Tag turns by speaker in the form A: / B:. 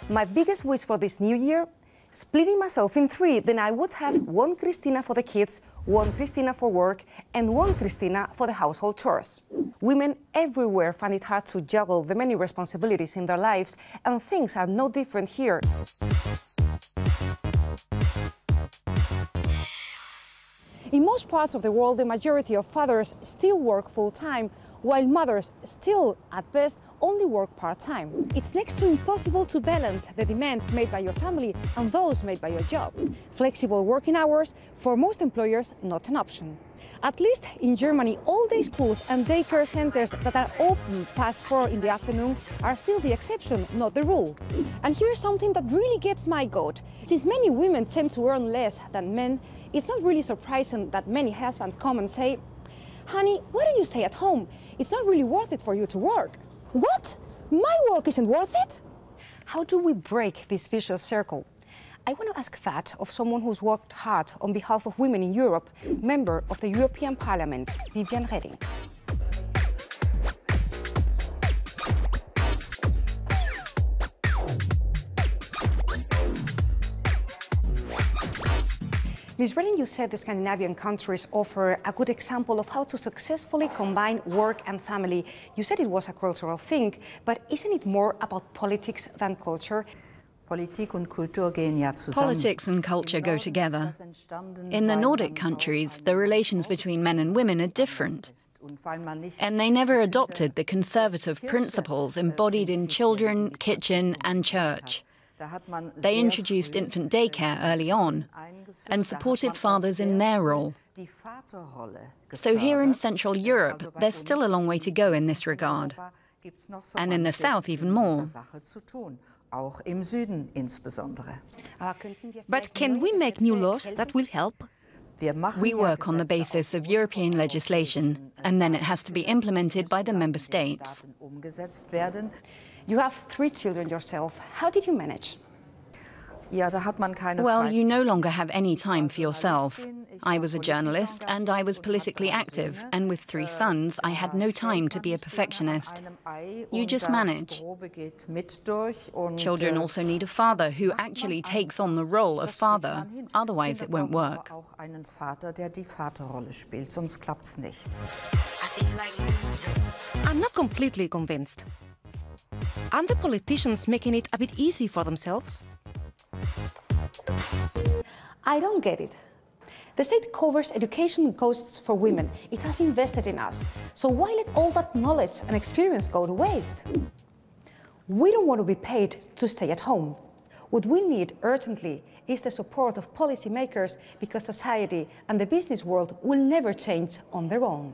A: My biggest wish for this new year? Splitting myself in three, then I would have one Cristina for the kids, one Cristina for work, and one Cristina for the household chores. Women everywhere find it hard to juggle the many responsibilities in their lives, and things are no different here. In most parts of the world, the majority of fathers still work full-time, while mothers still, at best, only work part-time. It's next to impossible to balance the demands made by your family and those made by your job. Flexible working hours, for most employers, not an option. At least in Germany, all-day schools and daycare centers that are open past 4 in the afternoon are still the exception, not the rule. And here's something that really gets my goat. Since many women tend to earn less than men, it's not really surprising that many husbands come and say, "Honey, why don't you stay at home? It's not really worth it for you to work." What? My work isn't worth it? How do we break this vicious circle? I want to ask that of someone who's worked hard on behalf of women in Europe, member of the European Parliament, Viviane Reding. Ms. Reding, you said the Scandinavian countries offer a good example of how to successfully combine work and family. You said it was a cultural thing, but isn't it more about politics than culture?
B: Politics and culture go together. In the Nordic countries, the relations between men and women are different. And they never adopted the conservative principles embodied in children, kitchen and church. They introduced infant daycare early on and supported fathers in their role. So here in Central Europe, there's still a long way to go in this regard. And in the South, even more.
C: But can we make new laws that will help?
B: We work on the basis of European legislation, and then it has to be implemented by the member states.
A: You have 3 children yourself. How did you manage?
B: Well, you no longer have any time for yourself. I was a journalist and I was politically active, and with 3 sons, I had no time to be a perfectionist. You just manage. Children also need a father who actually takes on the role of father, otherwise it won't work.
C: I'm not completely convinced. Aren't the politicians making it a bit easy for themselves?
A: I don't get it. The state covers education costs for women. It has invested in us. So why let all that knowledge and experience go to waste? We don't want to be paid to stay at home. What we need urgently is the support of policymakers, because society and the business world will never change on their own.